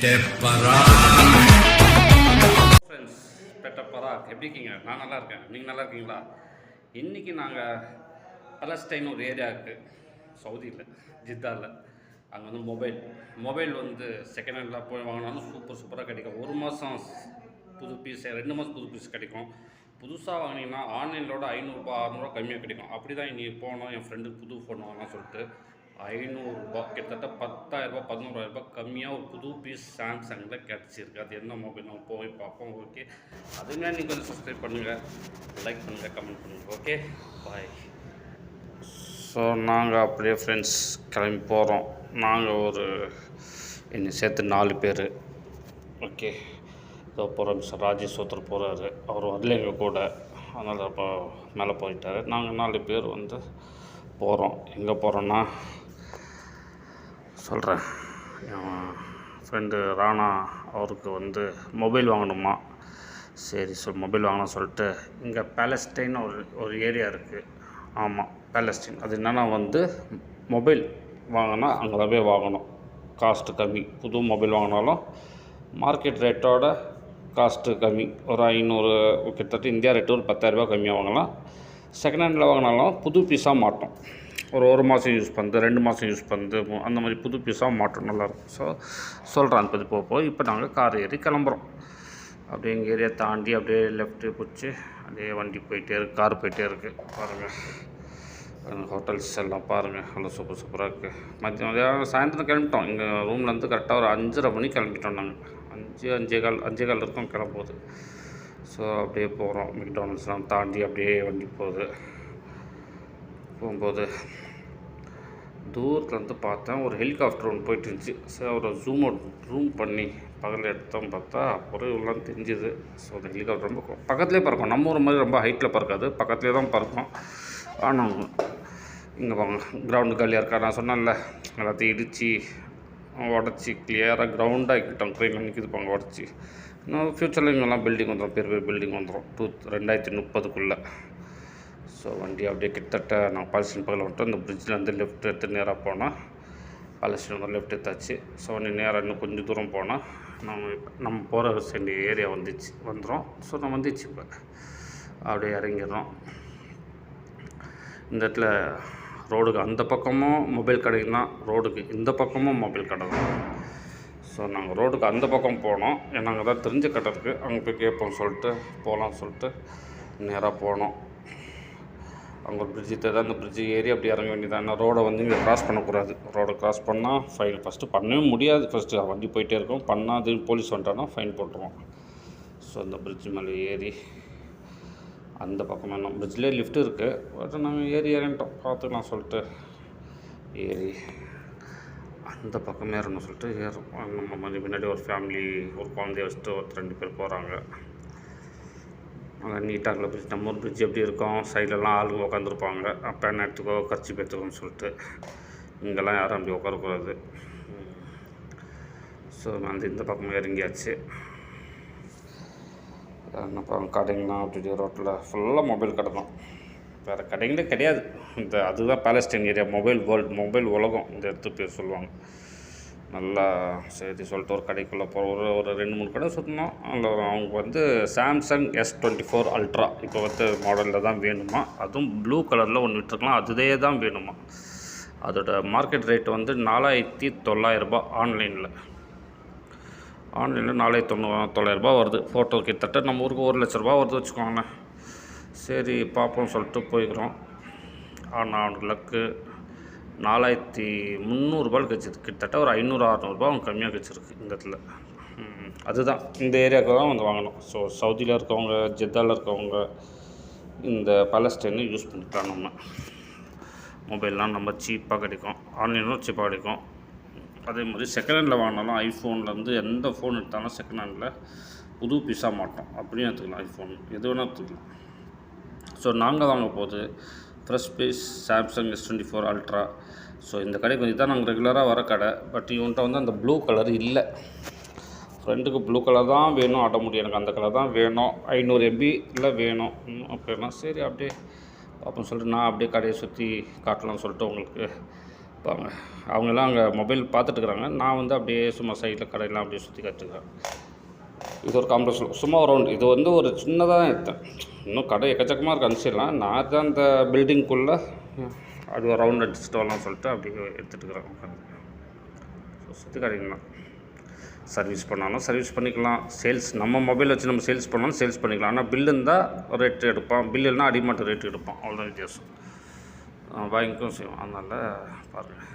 Friends, பெட்டப்பரா எப்படி இருக்கீங்க? நான் நல்லா இருக்கேன். நீங்கள் நல்லா இருக்கீங்களா? இன்றைக்கி நாங்கள் பலஸ்டைன் ஒரு ஏரியா இருக்குது சவுதியில், ஜித்தாவில். அங்கே வந்து மொபைல் வந்து செகண்ட் ஹேண்டில் போய் வாங்கினாலும் சூப்பராக கிடைக்கும். 1 மாதம் புது பீஸ், 2 மாதம் புது பீஸ் கிடைக்கும். புதுசாக வாங்கினீங்கன்னா ஆன்லைனோட 500 600 கம்மியாக கிடைக்கும். அப்படி தான் இன்றைக்கி போனோம். என் ஃப்ரெண்டுக்கு புது ஃபோன் வாங்கலாம் சொல்லிட்டு 500 கிட்டத்தட்ட 10,000 11,000 கம்மியாக ஒரு புது பீஸ் சாம்சங்கில் கிடச்சிருக்கு. அது என்ன மொபைல் நம்ம போய் பார்ப்போம். ஓகே, அதுவுமே நீங்கள் கொஞ்சம் சப்ஸ்கிரைப் பண்ணுங்கள், லைக் பண்ணுங்கள், கமெண்ட் பண்ணுங்கள். ஓகே, பாய். ஸோ நாங்கள் அப்படியே ஃப்ரெண்ட்ஸ் கிளம்பி போகிறோம். நாங்கள் ஒரு என்னை சேர்த்து 4 பேர். ஓகே, இதோ போகிறோம். மிஸ்டர் ராஜேஷ் ஒருத்தர் போகிறாரு. அவர் வரல எங்கள் கூட, அதனால் அப்போ மேலே போயிட்டார். நாங்கள் 4 பேர் வந்து போகிறோம். எங்கே போகிறோன்னா சொல்கிறேன். என் ஃப்ரெண்டு ராணா அவருக்கு வந்து மொபைல் வாங்கணுமா. சரி, மொபைல் வாங்கணும் சொல்லிட்டு இங்கே பாலஸ்டைன் ஒரு ஏரியா இருக்குது. ஆமாம், பாலஸ்டைன். அது என்னென்னா வந்து மொபைல் வாங்கினா அங்கே தான் போய் வாங்கணும். காஸ்ட்டு கம்மி. புது மொபைல் வாங்கினாலும் மார்க்கெட் ரேட்டோட காஸ்ட்டு கம்மி. ஒரு 500 கிட்டத்தட்ட இந்தியா ரேட்டு ஒரு 10,000 கம்மியாக வாங்கலாம். செகண்ட் ஹேண்டில் வாங்கினாலும் புது பீஸாக மாட்டோம். ஒரு 1 மாதம் யூஸ் பண்ணுது, 2 மாதம் யூஸ் பண்ணுது, அந்த மாதிரி புது பீஸாக மாட்டோம். நல்லாயிருக்கும். ஸோ சொல்கிறேன். அது போய் இப்போ நாங்கள் கார் ஏறி கிளம்புறோம். அப்படியே எங்கள் ஏரியா தாண்டி அப்படியே லெஃப்ட்டு பிடிச்சி அப்படியே வண்டி போயிட்டே இருக்குது, கார் போயிட்டே இருக்குது. பாருங்கள், ஹோட்டல்ஸ் எல்லாம் பாருங்கள், நல்லா சூப்பராக இருக்குது. மதியம் சாயந்தரம் கிளம்பிட்டோம். எங்கள் ரூம்லேருந்து கரெக்டாக ஒரு 5:30 மணிக்கு கிளம்பிட்டோம். நாங்கள் 5:15 இருக்கும் கிளம்பும்போது. ஸோ அப்படியே போகிறோம். மெக்டானல்ஸ்லாம் தாண்டி அப்படியே வண்டி போகும்போது தூரத்துலேருந்து பார்த்தேன் ஒரு ஹெலிகாப்டர் ஒன்று போயிட்டு இருந்துச்சு. ஸோ அவரை ஜூம் பண்ணி பகலில் எடுத்தோம். பார்த்தா ஒரு உள்ளான்னு தெரிஞ்சுது. ஸோ அந்த ஹெலிகாப்டர் ரொம்ப பக்கத்துலேயே பறக்கும். நம்ம ஊர் மாதிரி ரொம்ப ஹைட்டில் பறக்காது, பக்கத்துலேயே தான் பறக்கும். ஆனால் இங்கே வாங்க, கிரவுண்டு காலியாக இருக்கா. நான் சொன்னேன்ல, எல்லாத்தையும் இடித்து உடச்சி கிளியராக கிரவுண்டாக ஆக்கிட்டோம். ட்ரெயினில் நிற்கிது பாங்க உடச்சி. இன்னும் ஃப்யூச்சரில் இங்கெல்லாம் பில்டிங் வந்துடும், பெரிய பில்டிங் வந்துடும் 2030க்குள்ளே. ஸோ வண்டி அப்படியே கிட்டத்தட்ட நான் பாலஸ்டைன் பக்கத்தில் வந்துட்டு அந்த பிரிட்ஜில் லெஃப்ட் எடுத்து நேராக போனால் பாலஸ்டைன் லெஃப்ட் எடுத்தாச்சு. ஸோ வண்டி நேராக இன்னும் கொஞ்சம் தூரம் போனால் நம்ம போகிற வேண்டிய ஏரியா வந்துடும். ஸோ நான் வந்துச்சு. இப்போ அப்படியே இறங்கிடுறோம். இந்த இடத்துல ரோடுக்கு அந்த பக்கமும் மொபைல் கடைக்குன்னா, ரோடுக்கு இந்த பக்கமும் மொபைல் கடை தான். ஸோ நாங்கள் ரோடுக்கு அந்த பக்கம் போனோம். ஏன்னா அங்கே தான் தெரிஞ்ச கடை இருக்குது. அங்கே போய் கேட்போம் சொல்லிட்டு போகலான்னு சொல்லிட்டு நேராக போனோம். அங்கே ஒரு பிரிட்ஜு தான். அந்த பிரிட்ஜு ஏறி அப்படி இறங்க வேண்டியதான். ஏன்னா ரோடை வந்து இங்கே க்ராஸ் பண்ணக்கூடாது. ரோடை க்ராஸ் பண்ணால் ஃபைன். ஃபஸ்ட்டு பண்ணவே முடியாது. ஃபஸ்ட்டு வண்டி போயிட்டே இருக்கும். பண்ணாது போலீஸ் வந்துட்டானா ஃபைன் போட்டுருவோம். ஸோ அந்த பிரிட்ஜு மேலே ஏறி அந்த பக்கம் வேணும். பிரிட்ஜ்லேயே லிஃப்ட் இருக்குது. பட் நாங்கள் இறங்கிட்டோம். பார்த்துக்கலாம் சொல்லிட்டு ஏறி அந்த பக்கம் ஏறணும் சொல்லிட்டு ஏறும். நம்ம மாதிரி முன்னாடி ஒரு ஃபேமிலி, ஒரு குழந்தைய வச்சுட்டு 2 பேர் போகிறாங்க. அங்கே நீட்டாக இருக்கிற பிரிட்ஜ். நம்ம ஒரு பிரிட்ஜ் எப்படி இருக்கும், சைட்லலாம் ஆளுங்க உட்காந்துருப்பாங்க. பேன் எடுத்துக்கோ, கர்ச்சி எடுத்துக்கோன்னு சொல்லிட்டு. இங்கெல்லாம் யாரும் அப்படி உட்காரக்கூடாது. ஸோ நான் இந்த பக்கம் இறங்கியாச்சு. என்னப்பா கடைங்கலாம் அப்படி ரோட்டில் ஃபுல்லாக மொபைல் கடை தான். வேறு கடைங்களே கிடையாது. அதுதான் பாலஸ்டைன் ஏரியா. மொபைல் உலகம் இந்த இடத்துக்கு பேர் சொல்லுவாங்க. நல்லா சரி சொல்லிட்டு ஒரு கடைக்குள்ளே போகிற ஒரு 2-3 கடை சுற்றினோம். அதில் அவங்க வந்து சாம்சங் S24 அல்ட்ரா இப்போ வந்து மாடலில் தான் வேணுமா. அதுவும் ப்ளூ கலரில் ஒன்று விட்டுருக்கலாம், அதுதே தான் வேணுமா. அதோட மார்க்கெட் ரேட் வந்து 4,900 ஆன்லைனில் 4,900 வருது. ஃபோட்டோ கிட்டத்தட்ட நம்ம ஊருக்கு 1,00,000 வருது வச்சுக்கோங்களேன். சரி பார்ப்போம் சொல்லிட்டு போய்க்கிறோம். ஆனால் அவனுக்கு லக்கு 4,300 கிடச்சிது. கிட்டத்தட்ட ஒரு 500-600 அவங்க கம்மியாக கிடச்சிருக்கு இந்த இடத்துல. அதுதான் இந்த ஏரியாவுக்கு தான் வந்து வாங்கணும். ஸோ சவுதியில் இருக்கவங்க, ஜெத்தாவில் இருக்கவங்க இந்த பாலஸ்டைனை யூஸ் பண்ணிக்கலாம். நம்ம மொபைல்லாம் நம்ம சீப்பாக கிடைக்கும், ஆன்லைனும் சீப்பாக கிடைக்கும். அதே மாதிரி செகண்ட் ஹேண்டில் வாங்கினாலும் ஐஃபோன்லேருந்து எந்த ஃபோன் எடுத்தாலும் செகண்ட் ஹேண்டில் புது பீஸாக மாட்டோம். அப்படியும் எடுத்துக்கலாம். ஐஃபோன் எது வேணால் எடுத்துக்கலாம். ஸோ நாங்கள் வாங்க போது fresh piece Samsung S24 ultra. So இந்த கடைக்கு வந்து தான் நாங்கள் ரெகுலராக வர கடை. பட் இவன்கிட்ட வந்து அந்த ப்ளூ கலர் இல்லை. ஃப்ரெண்டுக்கு ப்ளூ கலர் தான் வேணும், ஆட்ட முடியும், எனக்கு அந்த கலர் தான் வேணும், 500 MB இல்லை வேணும் அப்படின்னா சரி அப்படியே பார்ப்போம் சொல்லிட்டு நான் அப்படியே கடையை சுற்றி காட்டலாம்னு சொல்லிட்டு உங்களுக்கு பாங்க அவங்கெல்லாம் அங்கே மொபைல் பார்த்துட்டுருக்குறாங்க. நான் வந்து அப்படியே சும்மா சைடில் கடையெல்லாம் அப்படியே சுற்றி காட்டுக்கிறேன். இது ஒரு காம்ப்ளெக்ஸ் சும்மா ஒரு ரவுண்ட். இது வந்து ஒரு சின்னதாக தான் எடுத்தேன். இன்னும் கடை எக்கச்சக்கமாக இருக்குது அனுப்பிச்சிடலாம். நான் தான் அந்த பில்டிங்குள்ளே அது ஒரு ரவுண்ட் அடிச்சுட்டு வரலாம்னு சொல்லிட்டு அப்படியே எடுத்துகிட்டுருக்குறேன் உட்காந்து. ஸோ சுற்றி காட்டிக்கலாம். சர்வீஸ் பண்ணாலும் சர்வீஸ் பண்ணிக்கலாம். சேல்ஸ் நம்ம மொபைல் வச்சு நம்ம சேல்ஸ் பண்ணாலும் சேல்ஸ் பண்ணிக்கலாம். ஆனால் பில் இருந்தால் ரேட்டு எடுப்பான், பில் இல்லைனா அடிமாட்டு ரேட்டு எடுப்பான். அவ்வளோதான் வித்தியாசம். வாங்கிக்கவும் செய்வோம். அதனால் பாருங்கள்.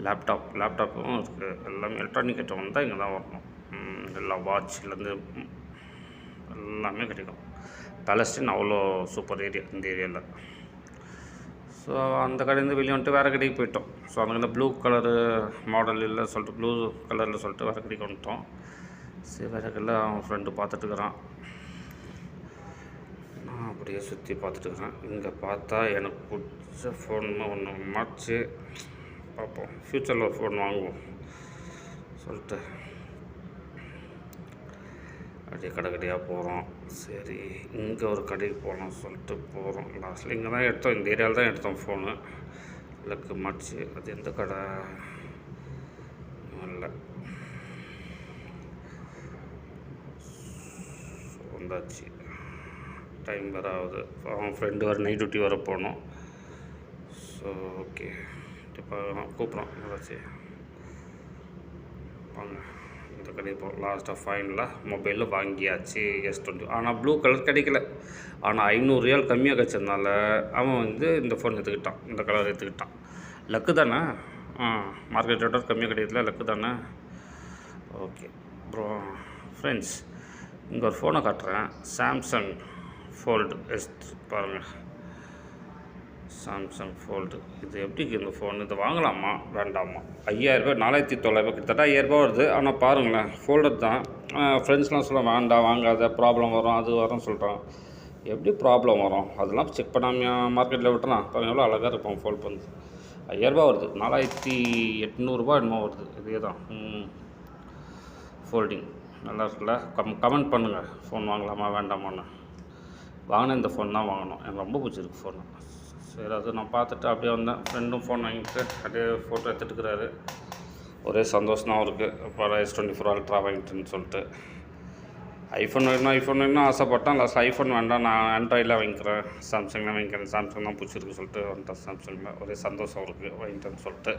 லேப்டாப்பும் இருக்குது. எல்லாமே எலக்ட்ரானிக் ஐட்டம் வந்தால் இங்கே தான் வரணும். எல்லா வாட்ச்லேருந்து எல்லாமே கிடைக்கும். பேலஸ்டைன் அவ்வளோ சூப்பர் ஏரியா இந்த ஏரியாவில். ஸோ அந்த கடையிலேருந்து வெளியே வந்துட்டு வேறு கடைக்கு போயிட்டோம். ஸோ அந்த ப்ளூ கலரு மாடல் இல்லை சொல்லிட்டு ப்ளூ கலரில் சொல்லிட்டு வேறு கடைக்கு வந்துட்டோம். சரி வேறு கடையில் அவன் ஃப்ரெண்டு பார்த்துட்டுருக்குறான். நான் அப்படியே சுற்றி பார்த்துட்டுருக்குறேன். இங்கே பார்த்தா எனக்கு பிடிச்ச ஃபோன் ஒன்று மாச்சு. பார்ப்போம், ஃப்யூச்சரில் ஒரு ஃபோன் வாங்குவோம் சொல்லிட்டு அப்படியே கடையாக போகிறோம். சரி இங்கே ஒரு கடைக்கு போகலாம் சொல்லிட்டு போகிறோம். லாஸ்ட்டில் இங்கே தான் எடுத்தோம், இந்த ஏரியாவில் தான் எடுத்தோம் ஃபோனு. லக்கு மாச்சு. அது எந்த கடை இல்லை, வந்தாச்சு. டைம் வேறு ஆகுது. அவன் ஃப்ரெண்டு வேறு நைட் டியூட்டி வர போகணும். ஸோ ஓகே இப்போ கூப்பிட்றோம். ஏதாச்சும் வாங்க இந்த கடைக்கு போகிறோம். லாஸ்ட்டாக ஃபைனலாக மொபைலில் வாங்கியாச்சு S20. ஆனால் ப்ளூ கலர் கிடைக்கல. ஆனால் 500 ரியால் கம்மியாக கிடச்சதுனால அவன் வந்து இந்த ஃபோன் எடுத்துக்கிட்டான், இந்த கலர் எடுத்துக்கிட்டான். லக்கு தானே. மார்க்கெட் ரேட்டோட கம்மியாக கிடைக்கல, லக்கு தானே. ஓகே ப்ரோ ஃப்ரெண்ட்ஸ், இங்கே ஒரு ஃபோனை காட்டுறேன். சாம்சங் ஃபோல்டு S பாருங்கள். Samsung fold. இது எப்படி இந்த ஃபோன்? இது வாங்கலாமா வேண்டாமா? 5000 4900 கிட்டத்தட்ட 5000 வருது. ஆனால் பாருங்களேன், ஃபோல்டர் தான். ஃப்ரெண்ட்ஸ்லாம் சொல்ல வேண்டாம் வாங்காத, ப்ராப்ளம் வரும் அது வரும்னு சொல்கிறான். எப்படி ப்ராப்ளம் வரும்? அதெல்லாம் செக் பண்ணாமல் மார்க்கெட்டில் விட்டுறான். பாருங்கள் எவ்வளோ அழகாக இருக்கும் ஃபோல்ட் பண்ணி. 5000 வருது. 4800 என்னமோ வருது. இதே தான் ஃபோல்டிங். நல்லா இருக்குல்ல? கமெண்ட் பண்ணுங்கள், ஃபோன் வாங்கலாமா வேண்டாமான்னு. வாங்கின இந்த ஃபோன் தான் வாங்கணும். எனக்கு ரொம்ப பிடிச்சிருக்கு ஃபோனு. சரி அது நான் பார்த்துட்டு அப்படியே வந்தேன். ஃப்ரெண்டும் ஃபோன் வாங்கிட்டு அப்படியே ஃபோட்டோ எடுத்துட்டுருக்கிறாரு. ஒரே சந்தோஷம் தான் அவருக்கு. இப்போ S24 அல்ட்ரா வாங்கிட்டுன்னு சொல்லிட்டு. ஐஃபோன் வேணும் ஆசைப்பட்டேன். லாஸ்ட் ஐஃபோன் வேண்டாம், நான் ஆண்ட்ராய்டில் வாங்கிக்கிறேன், சாம்சங் தான் வாங்கிக்கிறேன், சாம்சங் தான் பிடிச்சிருக்கு சொல்லிட்டு வந்துட்டேன் சாம்சங்கில். ஒரே சந்தோஷம் அவருக்கு வாங்கிட்டேன்னு சொல்லிட்டு.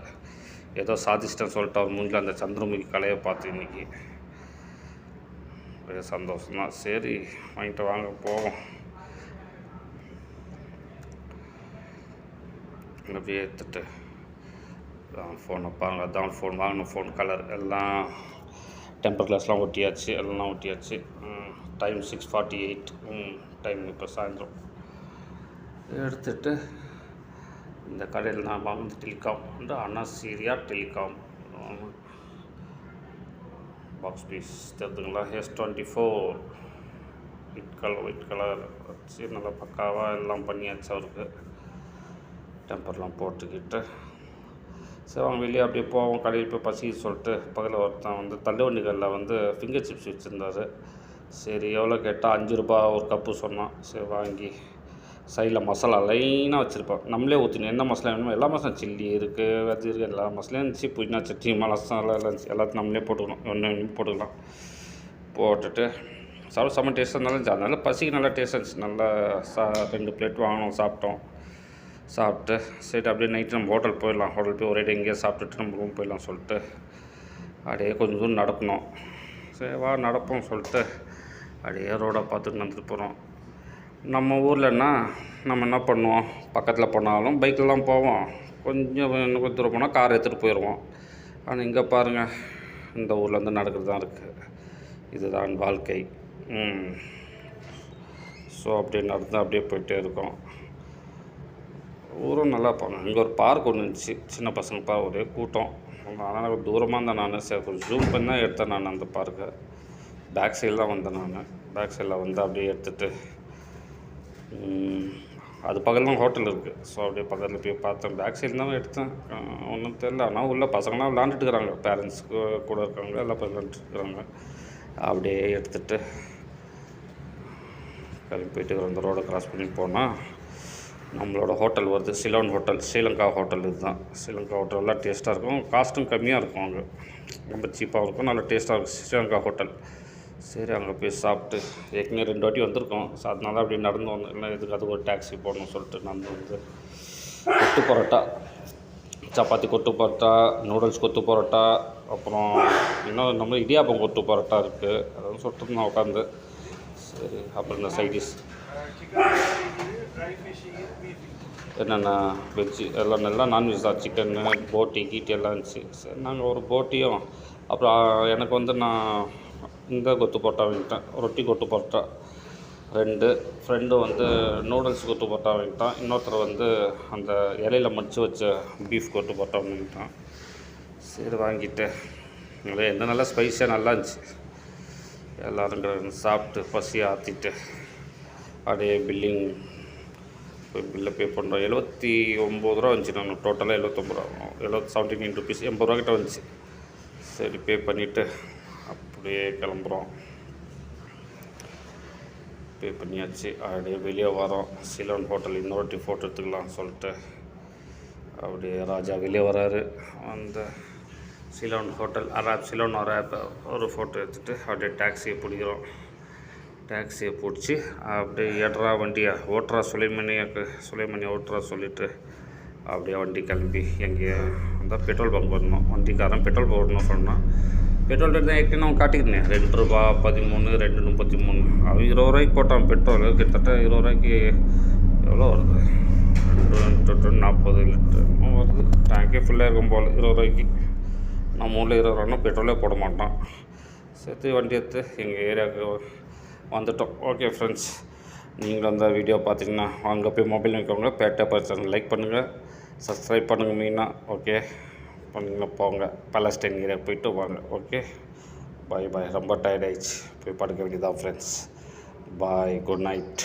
ஏதோ சாதிச்சிட்டேன்னு சொல்லிட்டு அவர் மூஞ்சில் அந்த சந்திரமுகி கலையை பார்த்து இன்றைக்கி ஒரே சந்தோஷம் தான். சரி வாங்கிட்டு வாங்க போவோம். அப்படியே எடுத்துட்டு ஃபோனை பாருங்க. அதான் ஃபோன் வாங்கின ஃபோன் கலர் எல்லாம் டெம்பர் கிளாஸ்லாம் ஒட்டியாச்சு, எல்லாம் ஒட்டியாச்சு. டைம் 6:48. டைம் இப்போ சாயந்தரம். எடுத்துகிட்டு இந்த கடையில் நான் வாங்கின டெலிகாம் வந்து அனாசீரியா டெலிகாம் பாக்ஸ் பீஸ் தெரிஞ்சுங்களா. S24 ஒயிட் கலர் வச்சு நல்லா பக்காவாக எல்லாம் பண்ணியாச்சு அவருக்கு. டெம்பர்லாம் போட்டுக்கிட்டு சரி அவங்க வெளியே அப்படியே போவோம். கடையில் போய் பசி சொல்லிட்டு பக்கத்தில் ஒருத்தன் வந்து தள்ளுவண்டிகளில் வந்து ஃபிங்கர் சிப்ஸ் வச்சுருந்தாரு. சரி எவ்வளோ கேட்டால் 5 ரூபா ஒரு கப்பு சொன்னான். சரி வாங்கி சைடில் மசாலா லைனாக வச்சுருப்போம். நம்மளே ஊற்றினோம். என்ன மசாலா வேணுமோ எல்லா மசாலா சில்லி இருக்குது, வெஜ் இருக்குது, எல்லா மசாலையும் இருந்துச்சு. புதினா சட்னி மசாலா எல்லாம் இருந்துச்சு. எல்லாத்தையும் நம்மளே போட்டுக்கணும். ஒன்று போட்டுக்கலாம். போட்டுட்டு செம்ம டேஸ்ட்டாக இருந்தாலும் அதனால பசிக்கு நல்லா டேஸ்ட்டாக இருந்துச்சு. நல்லா 2 பிளேட் வாங்கினோம், சாப்பிட்டு சரி அப்படியே நைட்டு நம்ம ஹோட்டல் போயிடலாம். ஹோட்டல் போய் ஒரே எங்கேயா சாப்பிட்டுட்டு நம்ம ரூம் போயிடலாம் சொல்லிட்டு அப்படியே கொஞ்சம் தூரம் நடக்கணும். சரி வா நடப்போம் சொல்லிட்டு அப்படியே ரோடை பார்த்துட்டு நடந்துட்டு போகிறோம். நம்ம ஊர்லன்னா நம்ம என்ன பண்ணுவோம், பக்கத்தில் போனாலும் பைக்கிலலாம் போவோம், இன்னும் கொஞ்சம் தூரம் போனால் கார் எடுத்துகிட்டு போயிடுவோம். ஆனால் இங்கே பாருங்கள், இந்த ஊர்லேருந்து நடக்கிறது தான் இருக்குது. இதுதான் வாழ்க்கை. ஸோ அப்படியே நடந்து அப்படியே போயிட்டே இருக்கோம். ஊரும் நல்லா இருப்பாங்க. இங்கே ஒரு பார்க் ஒன்று இருந்துச்சு, சின்ன பசங்க ஒரே கூட்டம். அதனால் தூரமாக இருந்தேன் நான். சரி கொஞ்சம் ஜூம் பண்ணி தான் எடுத்தேன் நான் அந்த பார்க்கை. பேக் சைடில் தான் வந்தேன் நான். பேக் சைடில் வந்து அப்படியே எடுத்துகிட்டு அது பக்கத்தில் தான் ஹோட்டல் இருக்குது. ஸோ அப்படியே பக்கத்தில் போய் பார்த்தேன். பேக் சைடு தான் எடுத்தேன். ஒன்றும் தெரில. ஆனால் உள்ள பசங்களாம் விளாண்டுட்டு இருக்கிறாங்க, பேரண்ட்ஸுக்கு கூட இருக்காங்க, எல்லாம் போய் விளாண்டுட்டு இருக்கிறாங்க. அப்படியே எடுத்துகிட்டு கிளம்பி போயிட்டு அந்த ரோடை கிராஸ் பண்ணி போனால் நம்மளோட ஹோட்டல் வருது, சிலோன் ஹோட்டல், ஸ்ரீலங்கா ஹோட்டல். இதுதான் ஸ்ரீலங்கா ஹோட்டல்லாம் டேஸ்ட்டாக இருக்கும், காஸ்ட்டும் கம்மியாக இருக்கும். அங்கே ரொம்ப சீப்பாக இருக்கும், நல்லா டேஸ்ட்டாக இருக்கும் ஸ்ரீலங்கா ஹோட்டல். சரி, அங்கே போய் சாப்பிட்டு ஏற்கனவே 2 வாட்டி வந்திருக்கோம். ஸோ அதனால அப்படி நடந்து வந்தோம். இல்லை இதுக்கு அது ஒரு டாக்ஸி போடணும்னு சொல்லிட்டு நடந்து வந்து கொத்து பரோட்டா, சப்பாத்தி கொத்து பரோட்டா, நூடுல்ஸ் கொத்து பரோட்டா, அப்புறம் இன்னும் நம்ம இடியாப்பம் கொத்து பரோட்டா இருக்குது. அதான் சொல்லிட்டு நான் உட்காந்து. சரி, அப்புறம் இந்த சைடிஷ் என்னென்ன வெஜ்ஜு எல்லாம் நல்லா நான்வெஜ் தான். சிக்கன்னு, போட்டி கீட்டி எல்லாம் இருந்துச்சு. சரி, நாங்கள் ஒரு போட்டியும், அப்புறம் எனக்கு வந்து நான் இந்த கொத்து பரோட்டா வாங்கிட்டேன், ரொட்டி கொத்து பரோட்டா 2. ஃப்ரெண்டு வந்து நூடுல்ஸ் கொத்து பரோட்டா வாங்கிட்டான். இன்னொருத்தர் வந்து அந்த இலையில மடித்து வச்ச பீஃப் கொத்து பரோட்டா வாங்கிட்டான். சரி, வாங்கிட்டு எந்த நல்லா ஸ்பைஸியாக நல்லா இருந்துச்சு. எல்லோரும் சாப்பிட்டு பசி ஆற்றிட்டு அப்படியே பில்லிங் போய் பில்லை பே பண்ணுறோம். 79 ரூபா வந்துச்சு. நாங்கள் டோட்டலாக 79 ரூபா, 79 ருபீஸ், 80 ரூபா கிட்ட வந்துச்சு. சரி, பே பண்ணிவிட்டு அப்படியே கிளம்புறோம். பே பண்ணியாச்சு. அப்படியே வெளியே வரோம். சிலோன் ஹோட்டல் இன்னொரு வாட்டி ஃபோட்டோ எடுத்துக்கலாம்னு சொல்லிட்டு அப்படியே ராஜா வெளியே வராரு. அந்த சிலோன் ஹோட்டல் சிலோன் ஒரு ஃபோட்டோ எடுத்துகிட்டு அப்படியே டாக்ஸியை பிடிக்கிறோம். டாக்ஸியை பிடிச்சி அப்படியே ஏட்ரா வண்டியை ஓட்டுறா சுலைமணி ஓட்டுறா சொல்லிவிட்டு அப்படியே வண்டி கிளம்பி எங்கே அந்த பெட்ரோல் பங்க் வரணும். வண்டிக்காரன் பெட்ரோல் போடணும் சொன்னான். பெட்ரோல் ரேட் தான் ஏற்கனவே அவன் காட்டிக்கிறேன், 2 ரூபா 13, 2.33. அவன் 20 ரூபாய்க்கு போட்டான் பெட்ரோல். கிட்டத்தட்ட 20 ரூபாய்க்கு எவ்வளோ வருது, 2 40 லிட்டர் வருது. டேங்கே ஃபுல்லாக இருக்கும் போல் 20 ரூபாய்க்கு. நம்ம ஊரில் 20 ரூபான்னா பெட்ரோலே போட மாட்டான். சேர்த்து வண்டி எடுத்து எங்கள் ஏரியாவுக்கு வந்துட்டோம். ஓகே ஃப்ரெண்ட்ஸ், நீங்களும் அந்த வீடியோ பார்த்தீங்கன்னா அங்கே போய் மொபைல் வைக்கவங்க பேட்டை சேனல் லைக் பண்ணுங்கள், சப்ஸ்கிரைப் பண்ணுங்கள் மெயினாக. ஓகே, பண்ணிங்கன்னா போங்க, பாலஸ்டைன் ஏரியா போயிட்டு வாங்க. ஓகே, பாய் பாய். ரொம்ப டயர்ட் ஆயிடுச்சு, போய் படுக்க வேண்டியதான் ஃப்ரெண்ட்ஸ். பாய், குட் நைட்.